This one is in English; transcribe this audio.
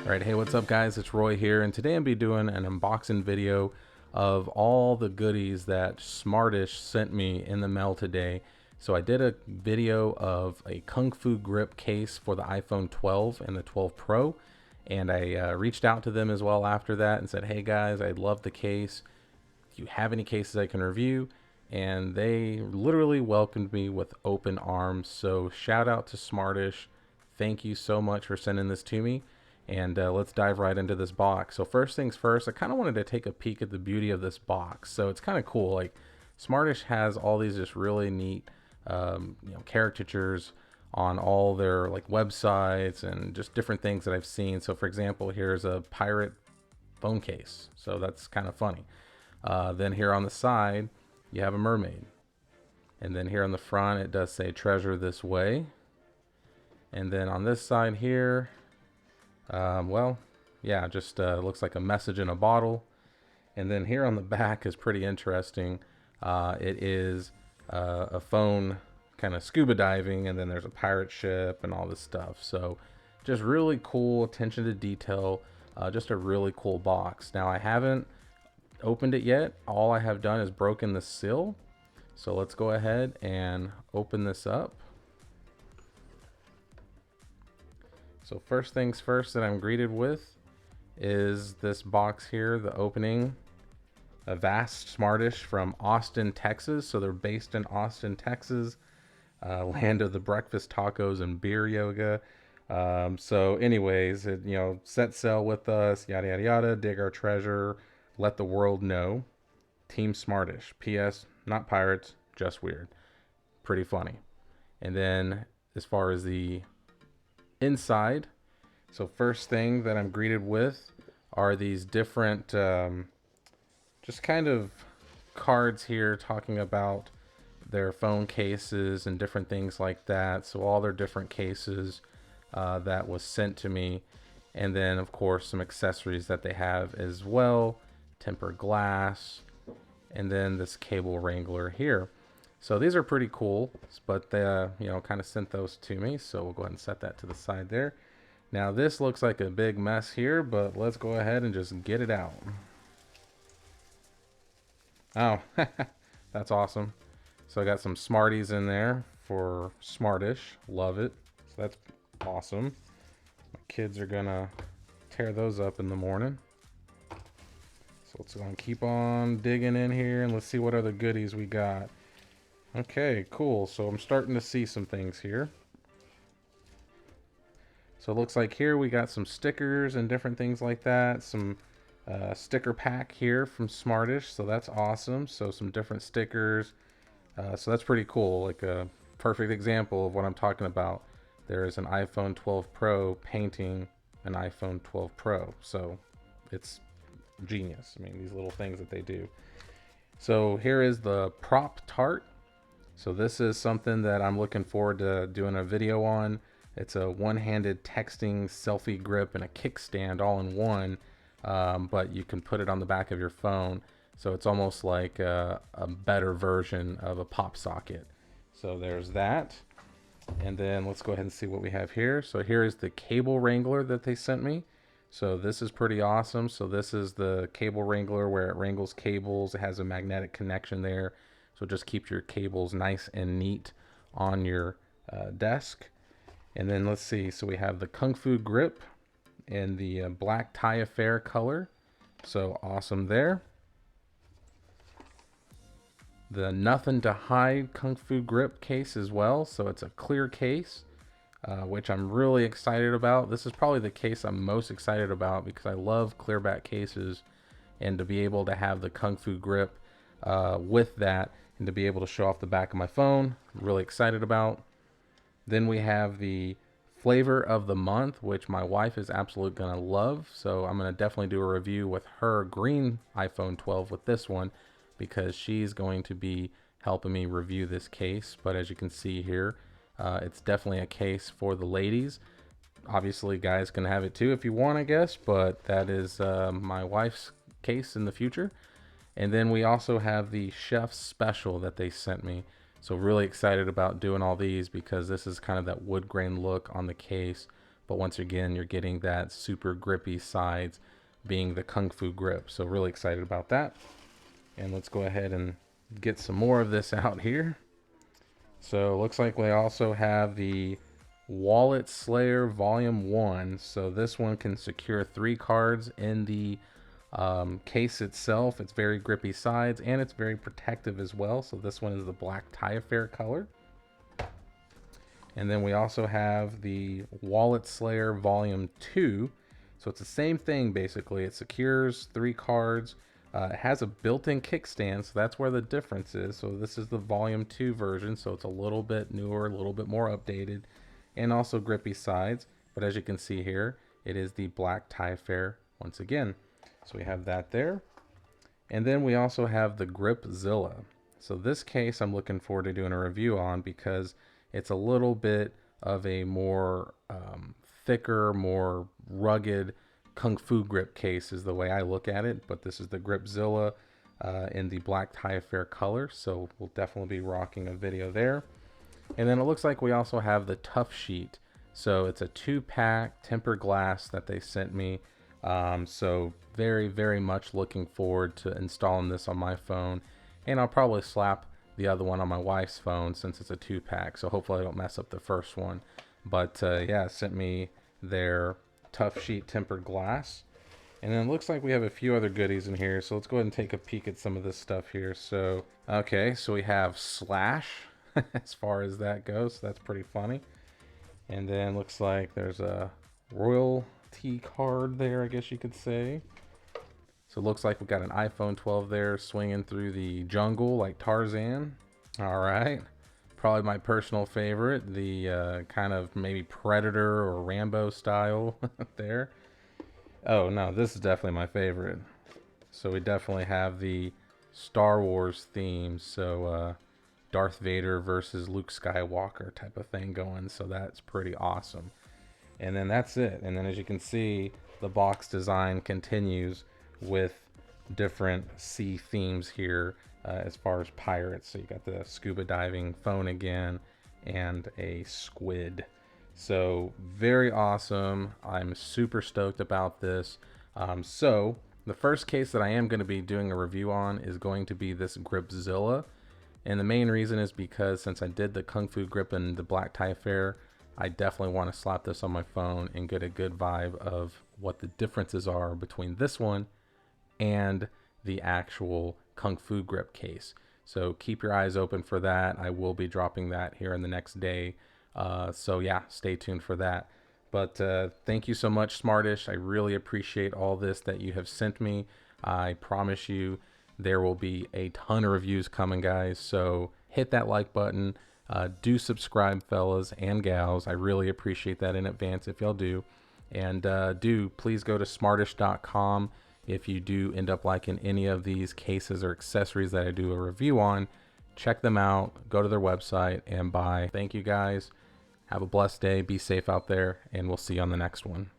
Alright, hey, what's up guys? It's Roy here, and today I'm be doing an unboxing video of all the goodies that Smartish sent me in the mail today. So I did a video of a Kung Fu grip case for the iPhone 12 and the 12 Pro, and I reached out to them as well after that and said, hey guys, I love the case. Do you have any cases I can review? And they literally welcomed me with open arms. So shout out to Smartish. Thank you so much for sending this to me. And let's dive right into this box. So first things first, I kind of wanted to take a peek at the beauty of this box. So it's kind of cool. Like Smartish has all these just really neat, caricatures on all their like websites and just different things that I've seen. So for example, here's a pirate phone case. So that's kind of funny. Then here on the side, you have a mermaid. And then here on the front, it does say treasure this way. And then on this side here, just looks like a message in a bottle. And then here on the back is pretty interesting. It is a phone kind of scuba diving, and then there's a pirate ship and all this stuff. So just really cool, attention to detail, just a really cool box. Now I haven't opened it yet. All I have done is broken the seal. So let's go ahead and open this up. So first things first that I'm greeted with is this box here, the opening. Avast Smartish from Austin, Texas. So they're based in Austin, Texas, land of the breakfast tacos and beer yoga. So anyways, set sail with us, yada, yada, yada, dig our treasure, let the world know. Team Smartish. P.S. Not pirates, just weird. Pretty funny. And then as far as the inside, so first thing that I'm greeted with are these different just kind of cards here talking about their phone cases and different things like that. So all their different cases that was sent to me, and then of course some accessories that they have as well, tempered glass, and then this cable wrangler here. So these are pretty cool, but they kind of sent those to me. So we'll go ahead and set that to the side there. Now this looks like a big mess here, but let's go ahead and just get it out. Oh, that's awesome. So I got some Smarties in there for Smartish. Love it. So that's awesome. My kids are gonna tear those up in the morning. So let's go and keep on digging in here and let's see what other goodies we got. Okay, cool. So I'm starting to see some things here. So it looks like here we got some stickers and different things like that. Some sticker pack here from Smartish. So that's awesome. So some different stickers. So that's pretty cool. Like a perfect example of what I'm talking about. There is an iPhone 12 Pro painting an iPhone 12 Pro. So it's genius. I mean, these little things that they do. So here is the prop tart. So this is something that I'm looking forward to doing a video on. It's a one-handed texting selfie grip and a kickstand all in one, but you can put it on the back of your phone. So it's almost like a better version of a pop socket. So there's that. And then let's go ahead and see what we have here. So here is the cable wrangler that they sent me. So this is pretty awesome. So this is the cable wrangler where it wrangles cables. It has a magnetic connection there. So just keep your cables nice and neat on your desk. And then let's see. So we have the Kung Fu grip in the black tie affair color. So awesome there. The nothing to hide Kung Fu grip case as well. So it's a clear case, which I'm really excited about. This is probably the case I'm most excited about because I love clear back cases, and to be able to have the Kung Fu grip with that and to be able to show off the back of my phone, I'm really excited about. Then we have the flavor of the month, which my wife is absolutely gonna love. So I'm gonna definitely do a review with her green iPhone 12 with this one, because she's going to be helping me review this case. But as you can see here, it's definitely a case for the ladies. Obviously guys can have it too if you want, I guess, but that is my wife's case in the future. And then we also have the chef's special that they sent me. So really excited about doing all these because this is kind of that wood grain look on the case but once again, you're getting that super grippy sides being the Kung Fu grip. So really excited about that. And let's go ahead and get some more of this out here. So it looks like we also have the Wallet Slayer Volume 1. So this one can secure 3 cards in the case itself. It's very grippy sides and it's very protective as well. So this one is the black tie affair color. And then we also have the Wallet Slayer Volume 2. So it's the same thing basically. It secures 3 cards. It has a built-in kickstand, so that's where the difference is. So this is the Volume 2 version, so it's a little bit newer, a little bit more updated, and also grippy sides. But as you can see here, it is the black tie affair once again. So we have that there. And then we also have the gripzilla. So this case I'm looking forward to doing a review on because it's a little bit of a more thicker, more rugged Kung Fu grip case is the way I look at it. But this is the gripzilla in the black tie affair color. So we'll definitely be rocking a video there. And then it looks like we also have the Tough Sheet. So it's a 2-pack tempered glass that they sent me. So very much looking forward to installing this on my phone. And I'll probably slap the other one on my wife's phone since it's a 2-pack. So hopefully I don't mess up the first one. But yeah, sent me their Tough Sheet tempered glass. And then it looks like we have a few other goodies in here. So let's go ahead and take a peek at some of this stuff here. So, okay, so we have Slash as far as that goes. So that's pretty funny. And then looks like there's a royalty card there, I guess you could say. So it looks like we got an iPhone 12 there swinging through the jungle like Tarzan. All right. Probably my personal favorite, the kind of maybe Predator or Rambo style there. Oh no, this is definitely my favorite. So we definitely have the Star Wars theme. So Darth Vader versus Luke Skywalker type of thing going. So that's pretty awesome. And then that's it. And then as you can see, the box design continues with different sea themes here as far as pirates. So you got the scuba diving phone again and a squid. So very awesome. I'm super stoked about this. So the first case that I am going to be doing a review on is going to be this gripzilla. And the main reason is because since I did the Kung Fu grip and the black tie affair, I definitely want to slap this on my phone and get a good vibe of what the differences are between this one and the actual Kung Fu grip case. So keep your eyes open for that. I will be dropping that here in the next day. So yeah, stay tuned for that. But thank you so much, Smartish. I really appreciate all this that you have sent me. I promise you there will be a ton of reviews coming, guys. So hit that like button. Do subscribe, fellas and gals. I really appreciate that in advance if y'all do. And do please go to smartish.com if you do end up liking any of these cases or accessories that I do a review on. Check them out, go to their website and buy. Thank you guys. Have a blessed day. Be safe out there, and we'll see you on the next one.